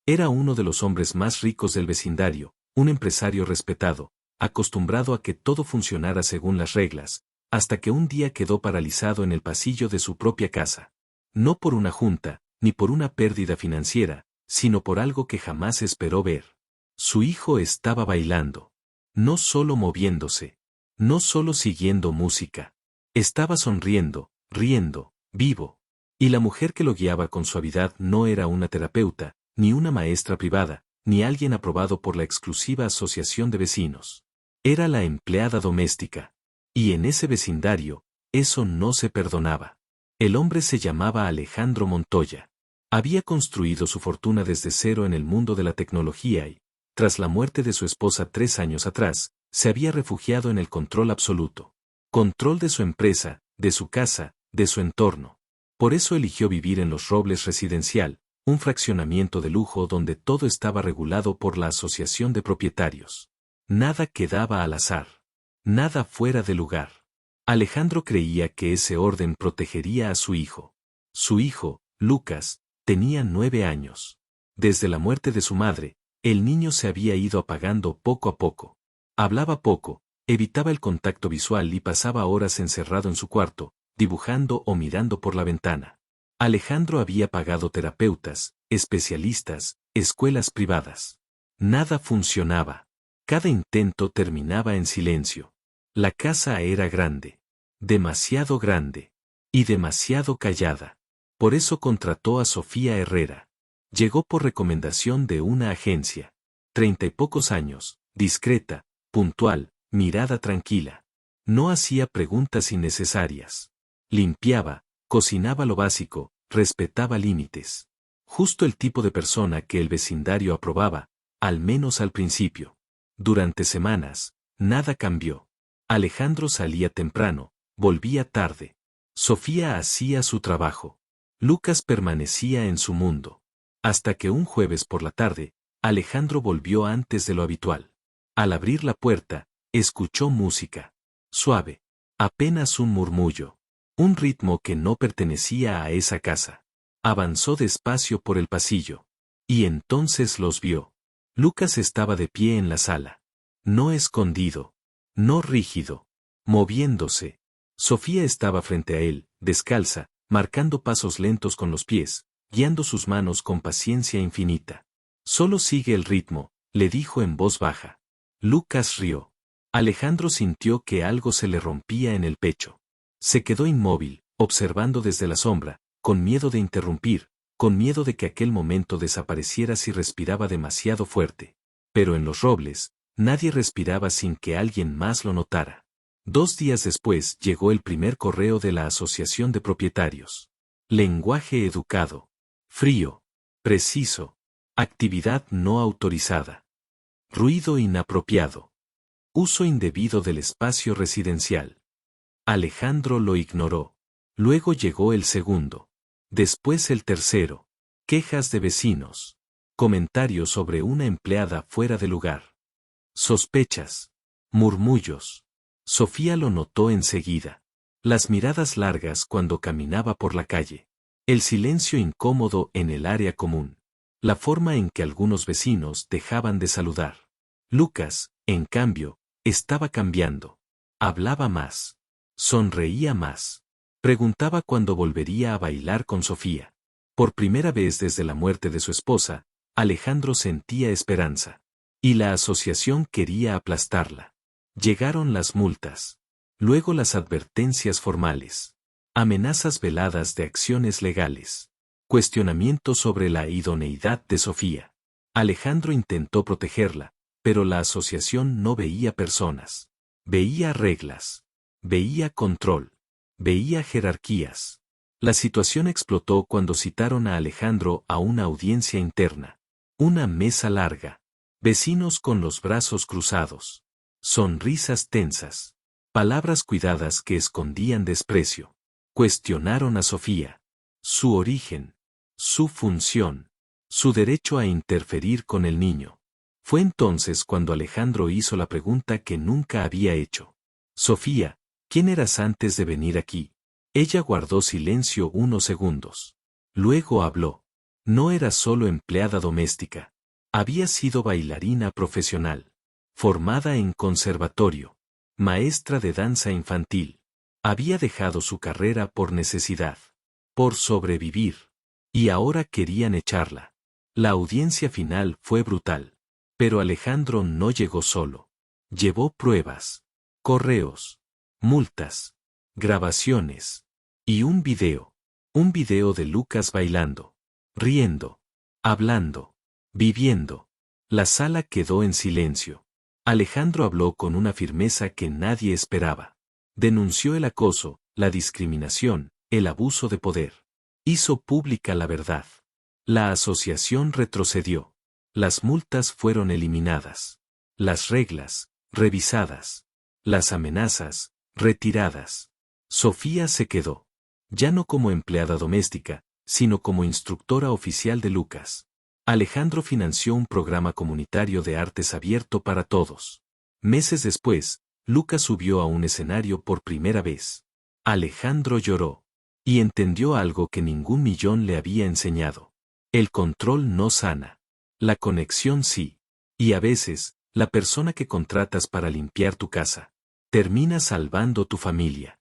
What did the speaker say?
Era uno de los hombres más ricos del vecindario, un empresario respetado, acostumbrado a que todo funcionara según las reglas, hasta que un día quedó paralizado en el pasillo de su propia casa. No por una junta, ni por una pérdida financiera, sino por algo que jamás esperó ver. Su hijo estaba bailando. No solo moviéndose. No solo siguiendo música. Estaba sonriendo, riendo, vivo. Y la mujer que lo guiaba con suavidad no era una terapeuta, ni una maestra privada, ni alguien aprobado por la exclusiva asociación de vecinos. Era la empleada doméstica. Y en ese vecindario, eso no se perdonaba. El hombre se llamaba Alejandro Montoya. Había construido su fortuna desde cero en el mundo de la tecnología y, tras la muerte de su esposa 3 años atrás, se había refugiado en el control absoluto. Control de su empresa, de su casa, de su entorno. Por eso eligió vivir en Los Robles Residencial, un fraccionamiento de lujo donde todo estaba regulado por la asociación de propietarios. Nada quedaba al azar. Nada fuera de lugar. Alejandro creía que ese orden protegería a su hijo. Su hijo, Lucas, tenía 9 años. Desde la muerte de su madre, el niño se había ido apagando poco a poco. Hablaba poco, evitaba el contacto visual y pasaba horas encerrado en su cuarto, dibujando o mirando por la ventana. Alejandro había pagado terapeutas, especialistas, escuelas privadas. Nada funcionaba. Cada intento terminaba en silencio. La casa era grande. Demasiado grande. Y demasiado callada. Por eso contrató a Sofía Herrera. Llegó por recomendación de una agencia. 30 y pocos años, discreta, puntual, mirada tranquila. No hacía preguntas innecesarias. Limpiaba, cocinaba lo básico, respetaba límites. Justo el tipo de persona que el vecindario aprobaba, al menos al principio. Durante semanas, nada cambió. Alejandro salía temprano, volvía tarde. Sofía hacía su trabajo. Lucas permanecía en su mundo. Hasta que un jueves por la tarde, Alejandro volvió antes de lo habitual. Al abrir la puerta, escuchó música. Suave. Apenas un murmullo. Un ritmo que no pertenecía a esa casa. Avanzó despacio por el pasillo. Y entonces los vio. Lucas estaba de pie en la sala. No escondido. No rígido. Moviéndose. Sofía estaba frente a él, descalza, marcando pasos lentos con los pies, guiando sus manos con paciencia infinita. Solo sigue el ritmo, le dijo en voz baja. Lucas rió. Alejandro sintió que algo se le rompía en el pecho. Se quedó inmóvil, observando desde la sombra, con miedo de interrumpir, con miedo de que aquel momento desapareciera si respiraba demasiado fuerte. Pero en Los Robles, nadie respiraba sin que alguien más lo notara. 2 días después llegó el primer correo de la Asociación de Propietarios. Lenguaje educado. Frío. Preciso. Actividad no autorizada. Ruido inapropiado. Uso indebido del espacio residencial. Alejandro lo ignoró. Luego llegó el segundo. Después el tercero. Quejas de vecinos. Comentarios sobre una empleada fuera de lugar. Sospechas. Murmullos. Sofía lo notó enseguida. Las miradas largas cuando caminaba por la calle. El silencio incómodo en el área común. La forma en que algunos vecinos dejaban de saludar. Lucas, en cambio, estaba cambiando. Hablaba más. Sonreía más. Preguntaba cuándo volvería a bailar con Sofía. Por primera vez desde la muerte de su esposa, Alejandro sentía esperanza. Y la asociación quería aplastarla. Llegaron las multas. Luego las advertencias formales. Amenazas veladas de acciones legales. Cuestionamientos sobre la idoneidad de Sofía. Alejandro intentó protegerla, pero la asociación no veía personas. Veía reglas. Veía control. Veía jerarquías. La situación explotó cuando citaron a Alejandro a una audiencia interna. Una mesa larga. Vecinos con los brazos cruzados. Sonrisas tensas. Palabras cuidadas que escondían desprecio. Cuestionaron a Sofía. Su origen. Su función. Su derecho a interferir con el niño. Fue entonces cuando Alejandro hizo la pregunta que nunca había hecho. Sofía, ¿quién eras antes de venir aquí? Ella guardó silencio unos segundos. Luego habló. No era solo empleada doméstica. Había sido bailarina profesional, formada en conservatorio, maestra de danza infantil. Había dejado su carrera por necesidad, por sobrevivir, y ahora querían echarla. La audiencia final fue brutal. Pero Alejandro no llegó solo. Llevó pruebas, correos, multas, grabaciones y un video de Lucas bailando, riendo, hablando, viviendo. La sala quedó en silencio. Alejandro habló con una firmeza que nadie esperaba. Denunció el acoso, la discriminación, el abuso de poder. Hizo pública la verdad. La asociación retrocedió. Las multas fueron eliminadas. Las reglas, revisadas. Las amenazas, retiradas. Sofía se quedó. Ya no como empleada doméstica, sino como instructora oficial de Lucas. Alejandro financió un programa comunitario de artes abierto para todos. Meses después, Lucas subió a un escenario por primera vez. Alejandro lloró. Y entendió algo que ningún millón le había enseñado. El control no sana. La conexión sí. Y a veces, la persona que contratas para limpiar tu casa, termina salvando tu familia.